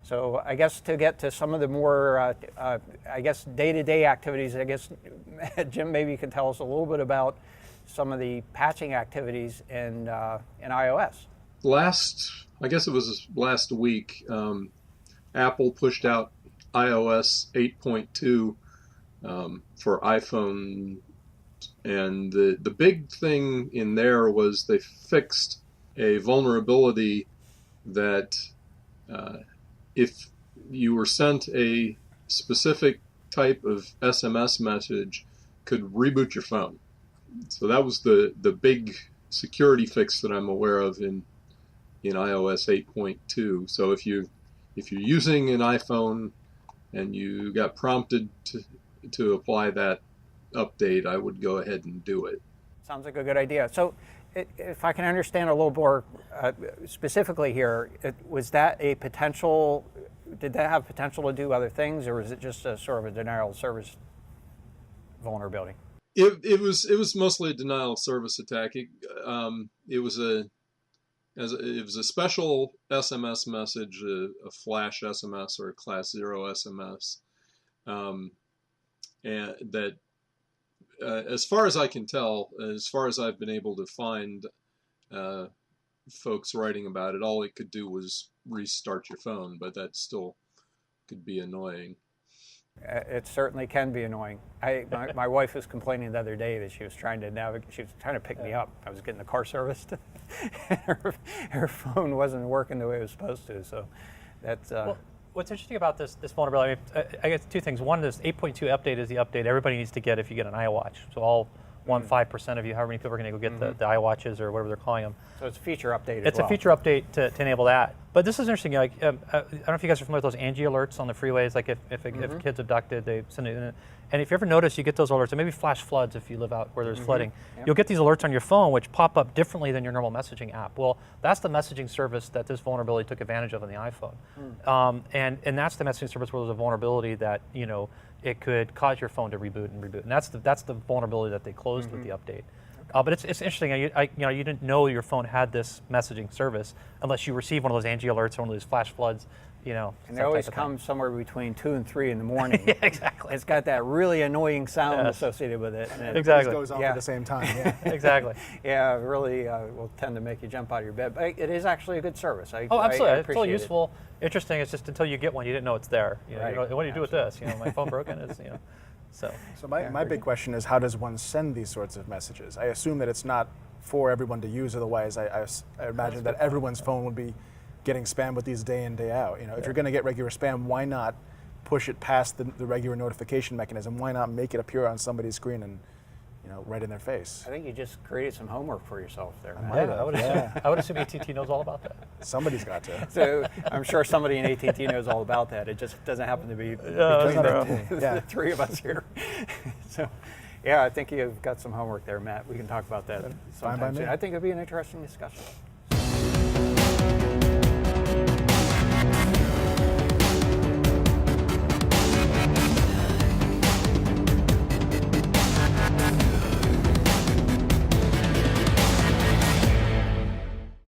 So I guess to get to some of the more, I guess, day-to-day activities, I guess, Jim, maybe you can tell us a little bit about some of the patching activities in iOS. I guess it was last week, Apple pushed out iOS 8.2 for iPhone, and the big thing in there was they fixed a vulnerability that if you were sent a specific type of SMS message, could reboot your phone. So that was the big security fix that I'm aware of in iOS 8.2. So if you're using an iPhone and you got prompted to apply that update, I would go ahead and do it. Sounds like a good idea. So if I can understand a little more specifically here, was that a potential, did that have potential to do other things, or is it just a sort of a denial of service vulnerability? It was mostly a denial of service attack. It was a special SMS message, a flash SMS or a class 0 SMS, and that, as far as I can tell, as far as I've been able to find folks writing about it, all it could do was restart your phone, but that still could be annoying. It certainly can be annoying. My wife was complaining the other day that she was trying to pick me up. I was getting the car serviced, and her phone wasn't working the way it was supposed to. So that's. Well, what's interesting about this vulnerability, I guess two things. One, this 8.2 update is the update everybody needs to get if you get an iWatch. So all 5% of you, however many people are going to go get the iWatches or whatever they're calling them. So it's a feature update. It's a feature update to enable that. But this is interesting. Like, I don't know if you guys are familiar with those Angie alerts on the freeways. Like if a kid's abducted, they send it in. And if you ever notice, you get those alerts, and maybe flash floods if you live out where there's flooding. Yep. You'll get these alerts on your phone which pop up differently than your normal messaging app. Well, that's the messaging service that this vulnerability took advantage of on the iPhone. And that's the messaging service where there's a vulnerability that, it could cause your phone to reboot. And that's the vulnerability that they closed with the update. But it's interesting. You didn't know your phone had this messaging service unless you receive one of those Angie alerts or one of those flash floods. And they always come somewhere between 2 and 3 in the morning. Yeah, exactly. It's got that really annoying sound associated with it. And exactly. It goes off at the same time. Yeah. Exactly. Yeah, it really will tend to make you jump out of your bed. But it is actually a good service. Absolutely. It's really it. useful. Interesting. It's just until you get one, you didn't know it's there. Right. What do you do with this? My phone broken is. So my big question is, how does one send these sorts of messages? I assume that it's not for everyone to use. Otherwise, I imagine that everyone's phone would be getting spam with these day in, day out. If you're going to get regular spam, why not push it past the regular notification mechanism? Why not make it appear on somebody's screen and right in their face? I think you just created some homework for yourself there. I would assume AT&T knows all about that. Somebody's got to. So I'm sure somebody in AT&T knows all about that. It just doesn't happen to be between the three of us here. So, yeah, I think you've got some homework there, Matt. We can talk about that sometime soon. I think it'll be an interesting discussion.